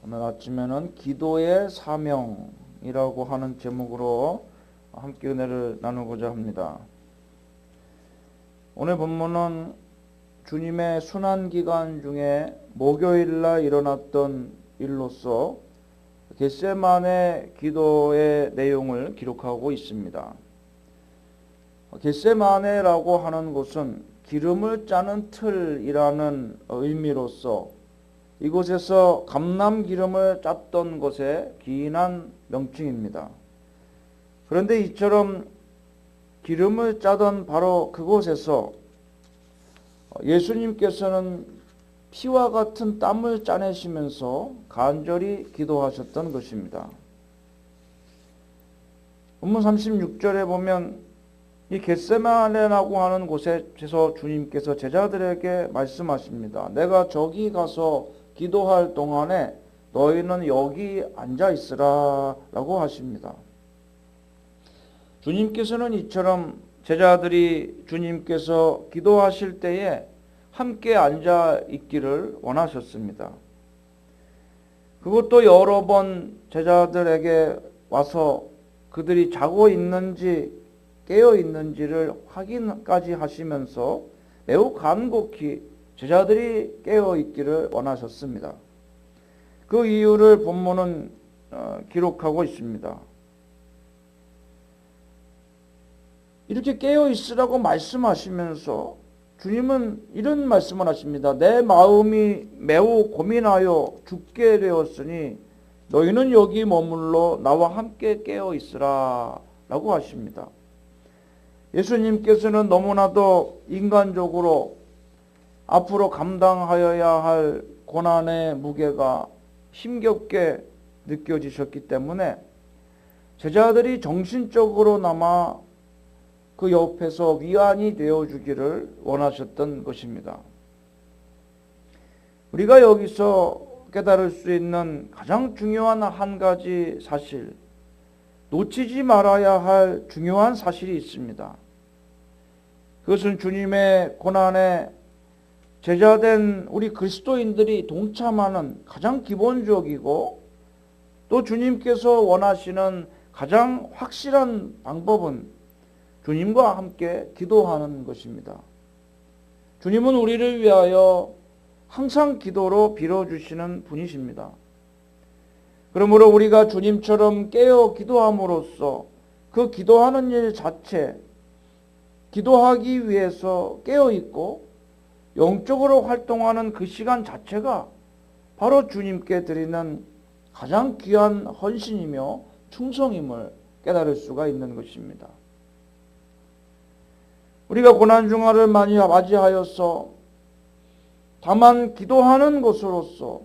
오늘 아침에는 기도의 사명이라고 하는 제목으로 함께 은혜를 나누고자 합니다. 오늘 본문은 주님의 순환기간 중에 목요일날 일어났던 일로서 겟세마네 기도의 내용을 기록하고 있습니다. 겟세마네라고 하는 곳은 기름을 짜는 틀이라는 의미로서 이곳에서 감람기름을 짰던 곳의 기인한 명칭입니다. 그런데 이처럼 기름을 짜던 바로 그곳에서 예수님께서는 피와 같은 땀을 짜내시면서 간절히 기도하셨던 것입니다. 본문 36절에 보면 이 겟세마네라고 하는 곳에서 주님께서 제자들에게 말씀하십니다. 내가 저기 가서 기도할 동안에 너희는 여기 앉아 있으라 라고 하십니다. 주님께서는 이처럼 제자들이 주님께서 기도하실 때에 함께 앉아 있기를 원하셨습니다. 그것도 여러 번 제자들에게 와서 그들이 자고 있는지 깨어 있는지를 확인까지 하시면서 매우 간곡히 제자들이 깨어 있기를 원하셨습니다. 그 이유를 본문은 기록하고 있습니다. 이렇게 깨어 있으라고 말씀하시면서 주님은 이런 말씀을 하십니다. 내 마음이 매우 고민하여 죽게 되었으니 너희는 여기 머물러 나와 함께 깨어 있으라 라고 하십니다. 예수님께서는 너무나도 인간적으로 앞으로 감당하여야 할 고난의 무게가 힘겹게 느껴지셨기 때문에 제자들이 정신적으로나마 그 옆에서 위안이 되어주기를 원하셨던 것입니다. 우리가 여기서 깨달을 수 있는 가장 중요한 한 가지 사실, 놓치지 말아야 할 중요한 사실이 있습니다. 그것은 주님의 고난에 제자된 우리 그리스도인들이 동참하는 가장 기본적이고 또 주님께서 원하시는 가장 확실한 방법은 주님과 함께 기도하는 것입니다. 주님은 우리를 위하여 항상 기도로 빌어주시는 분이십니다. 그러므로 우리가 주님처럼 깨어 기도함으로써 그 기도하는 일 자체, 기도하기 위해서 깨어 있고 영적으로 활동하는 그 시간 자체가 바로 주님께 드리는 가장 귀한 헌신이며 충성임을 깨달을 수가 있는 것입니다. 우리가 고난중화를 많이 맞이하여서 다만 기도하는 것으로서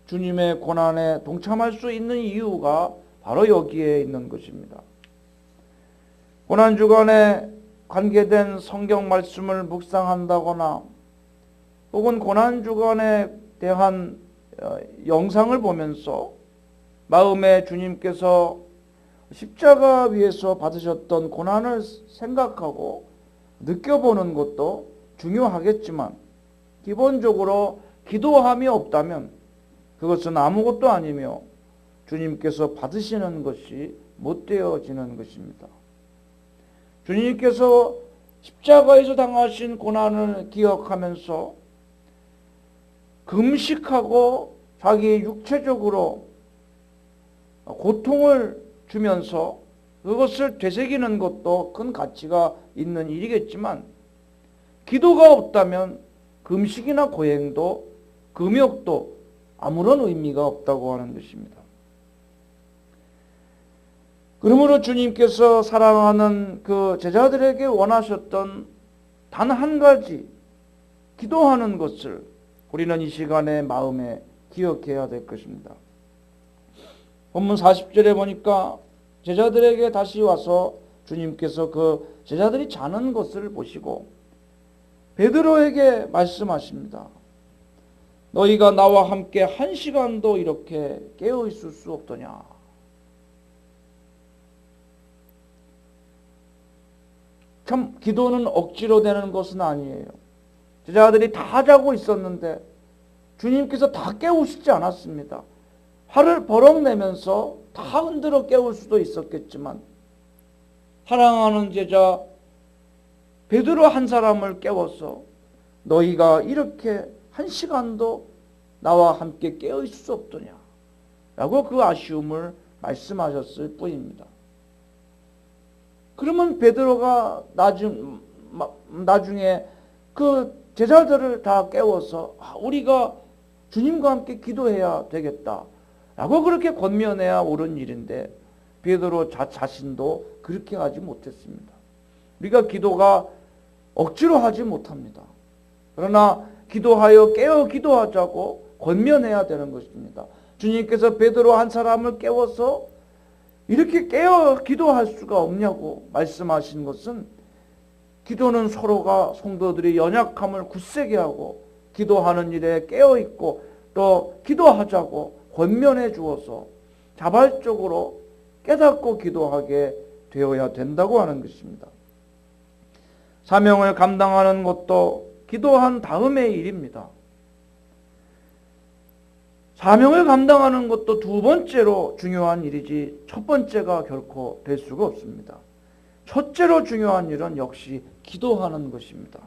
주님의 고난에 동참할 수 있는 이유가 바로 여기에 있는 것입니다. 고난주간에 관계된 성경 말씀을 묵상한다거나 혹은 고난주간에 대한 영상을 보면서 마음에 주님께서 십자가 위에서 받으셨던 고난을 생각하고 느껴보는 것도 중요하겠지만 기본적으로 기도함이 없다면 그것은 아무것도 아니며 주님께서 받으시는 것이 못 되어지는 것입니다. 주님께서 십자가에서 당하신 고난을 기억하면서 금식하고 자기 육체적으로 고통을 주면서 그것을 되새기는 것도 큰 가치가 있는 일이겠지만 기도가 없다면 금식이나 고행도 금욕도 아무런 의미가 없다고 하는 것입니다. 그러므로 주님께서 사랑하는 그 제자들에게 원하셨던 단 한 가지 기도하는 것을 우리는 이 시간에 마음에 기억해야 될 것입니다. 본문 40절에 보니까 제자들에게 다시 와서 주님께서 그 제자들이 자는 것을 보시고 베드로에게 말씀하십니다. 너희가 나와 함께 한 시간도 이렇게 깨어 있을 수 없더냐. 참 기도는 억지로 되는 것은 아니에요. 제자들이 다 자고 있었는데 주님께서 다 깨우시지 않았습니다. 화를 버럭 내면서 다 흔들어 깨울 수도 있었겠지만 사랑하는 제자 베드로 한 사람을 깨워서 너희가 이렇게 한 시간도 나와 함께 깨어 있을 수 없더냐 라고 그 아쉬움을 말씀하셨을 뿐입니다. 그러면 베드로가 나중에 그 제자들을 다 깨워서 우리가 주님과 함께 기도해야 되겠다 라고 그렇게 권면해야 옳은 일인데 베드로 자신도 그렇게 하지 못했습니다. 우리가 기도가 억지로 하지 못합니다. 그러나 기도하여 깨어 기도하자고 권면해야 되는 것입니다. 주님께서 베드로 한 사람을 깨워서 이렇게 깨어 기도할 수가 없냐고 말씀하신 것은 기도는 서로가 성도들이 연약함을 굳세게 하고 기도하는 일에 깨어 있고 또 기도하자고 권면해 주어서 자발적으로 깨닫고 기도하게 되어야 된다고 하는 것입니다. 사명을 감당하는 것도 기도한 다음의 일입니다. 사명을 감당하는 것도 두 번째로 중요한 일이지 첫 번째가 결코 될 수가 없습니다. 첫째로 중요한 일은 역시 기도하는 것입니다.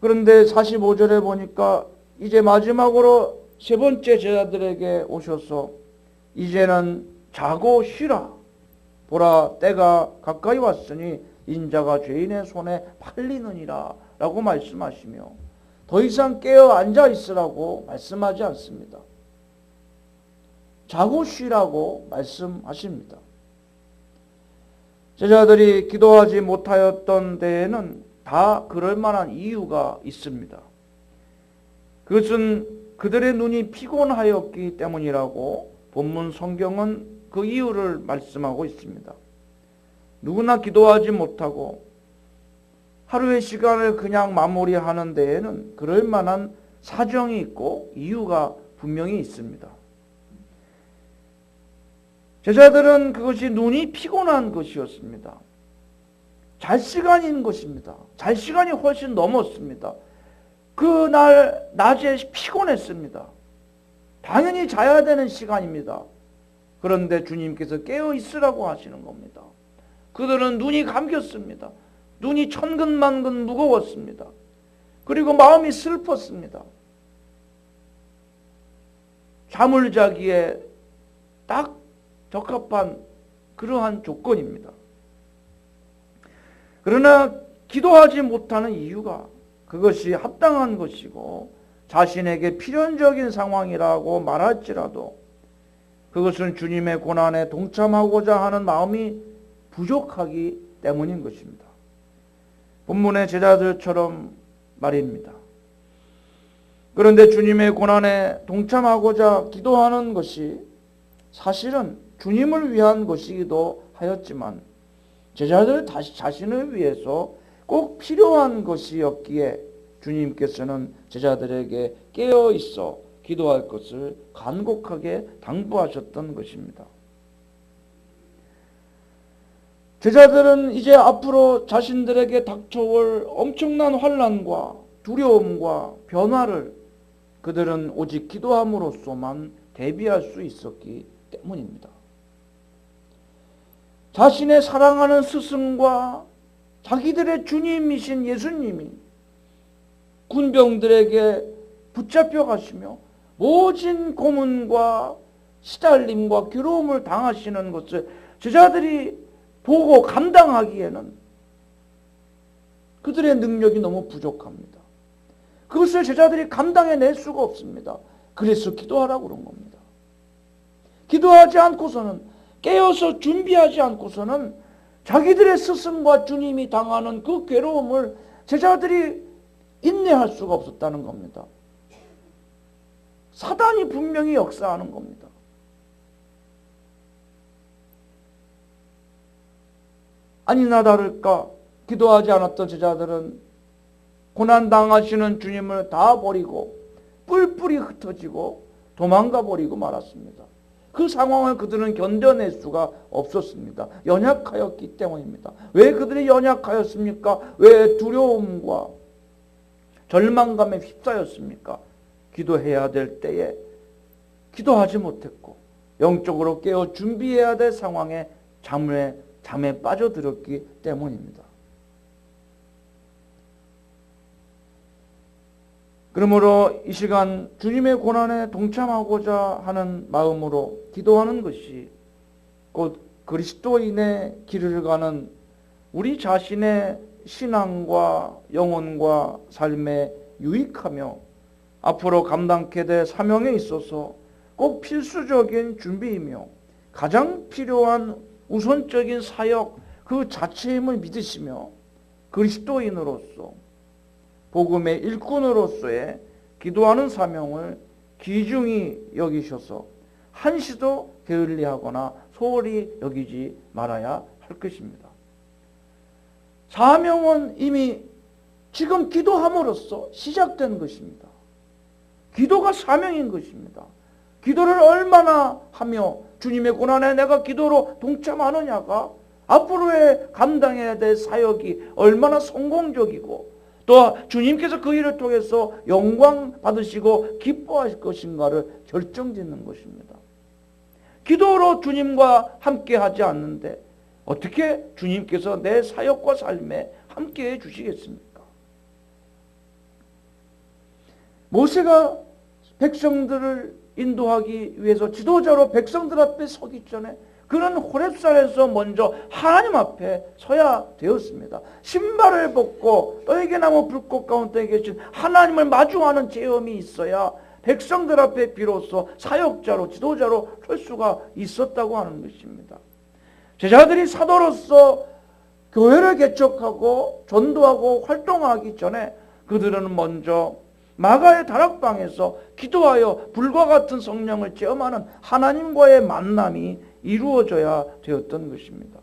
그런데 45절에 보니까 이제 마지막으로 세 번째 제자들에게 오셔서 이제는 자고 쉬라. 보라 때가 가까이 왔으니 인자가 죄인의 손에 팔리느니라 라고 말씀하시며 더 이상 깨어 앉아 있으라고 말씀하지 않습니다. 자고 쉬라고 말씀하십니다. 제자들이 기도하지 못하였던 데에는 다 그럴 만한 이유가 있습니다. 그것은 그들의 눈이 피곤하였기 때문이라고 본문 성경은 그 이유를 말씀하고 있습니다. 누구나 기도하지 못하고 하루의 시간을 그냥 마무리하는 데에는 그럴 만한 사정이 있고 이유가 분명히 있습니다. 제자들은 그것이 눈이 피곤한 것이었습니다. 잘 시간인 것입니다. 잘 시간이 훨씬 넘었습니다. 그날 낮에 피곤했습니다. 당연히 자야 되는 시간입니다. 그런데 주님께서 깨어 있으라고 하시는 겁니다. 그들은 눈이 감겼습니다. 눈이 천근만근 무거웠습니다. 그리고 마음이 슬펐습니다. 잠을 자기에 딱 적합한 그러한 조건입니다. 그러나 기도하지 못하는 이유가 그것이 합당한 것이고 자신에게 필연적인 상황이라고 말할지라도 그것은 주님의 고난에 동참하고자 하는 마음이 부족하기 때문인 것입니다. 본문의 제자들처럼 말입니다. 그런데 주님의 고난에 동참하고자 기도하는 것이 사실은 주님을 위한 것이기도 하였지만 제자들 자신을 위해서 꼭 필요한 것이었기에 주님께서는 제자들에게 깨어 있어 기도할 것을 간곡하게 당부하셨던 것입니다. 제자들은 이제 앞으로 자신들에게 닥쳐올 엄청난 환난과 두려움과 변화를 그들은 오직 기도함으로써만 대비할 수 있었기 때문입니다. 자신의 사랑하는 스승과 자기들의 주님이신 예수님이 군병들에게 붙잡혀 가시며 모진 고문과 시달림과 괴로움을 당하시는 것을 제자들이 보고 감당하기에는 그들의 능력이 너무 부족합니다. 그것을 제자들이 감당해낼 수가 없습니다. 그래서 기도하라고 그런 겁니다. 기도하지 않고서는 깨어서 준비하지 않고서는 자기들의 스승과 주님이 당하는 그 괴로움을 제자들이 인내할 수가 없었다는 겁니다. 사단이 분명히 역사하는 겁니다. 아니나 다를까 기도하지 않았던 제자들은 고난당하시는 주님을 다 버리고 뿔뿔이 흩어지고 도망가 버리고 말았습니다. 그 상황을 그들은 견뎌낼 수가 없었습니다. 연약하였기 때문입니다. 왜 그들이 연약하였습니까? 왜 두려움과 절망감에 휩싸였습니까? 기도해야 될 때에 기도하지 못했고 영적으로 깨어 준비해야 될 상황에 잠에 빠져들었기 때문입니다. 그러므로 이 시간 주님의 고난에 동참하고자 하는 마음으로 기도하는 것이 곧 그리스도인의 길을 가는 우리 자신의 신앙과 영혼과 삶에 유익하며 앞으로 감당케 될 사명에 있어서 꼭 필수적인 준비이며 가장 필요한 우선적인 사역 그 자체임을 믿으시며 그리스도인으로서 복음의 일꾼으로서의 기도하는 사명을 귀중히 여기셔서 한시도 게을리하거나 소홀히 여기지 말아야 할 것입니다. 사명은 이미 지금 기도함으로써 시작된 것입니다. 기도가 사명인 것입니다. 기도를 얼마나 하며 주님의 고난에 내가 기도로 동참하느냐가 앞으로의 감당해야 될 사역이 얼마나 성공적이고 또 주님께서 그 일을 통해서 영광 받으시고 기뻐하실 것인가를 결정짓는 것입니다. 기도로 주님과 함께 하지 않는데 어떻게 주님께서 내 사역과 삶에 함께 해 주시겠습니까? 모세가 백성들을 인도하기 위해서 지도자로 백성들 앞에 서기 전에 그는 호렙산에서 먼저 하나님 앞에 서야 되었습니다. 신발을 벗고 떨게나무 불꽃 가운데 계신 하나님을 마주하는 체험이 있어야 백성들 앞에 비로소 사역자로 지도자로 설 수가 있었다고 하는 것입니다. 제자들이 사도로서 교회를 개척하고 전도하고 활동하기 전에 그들은 먼저 마가의 다락방에서 기도하여 불과 같은 성령을 체험하는 하나님과의 만남이 이루어져야 되었던 것입니다.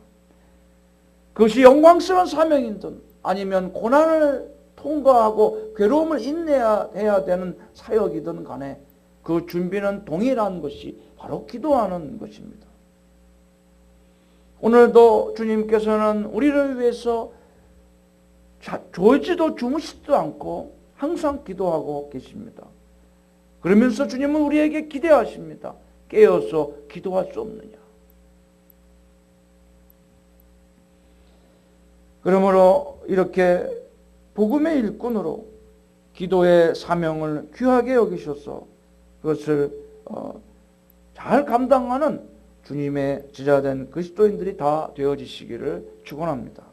그것이 영광스러운 사명이든 아니면 고난을 통과하고 괴로움을 인내해야 되는 사역이든 간에 그 준비는 동일한 것이 바로 기도하는 것입니다. 오늘도 주님께서는 우리를 위해서 졸지도 주무시지도 않고 항상 기도하고 계십니다. 그러면서 주님은 우리에게 기대하십니다. 깨어서 기도할 수 없느냐. 그러므로 이렇게 복음의 일꾼으로 기도의 사명을 귀하게 여기셔서 그것을 잘 감당하는 주님의 제자된 그리스도인들이 다 되어지시기를 축원합니다.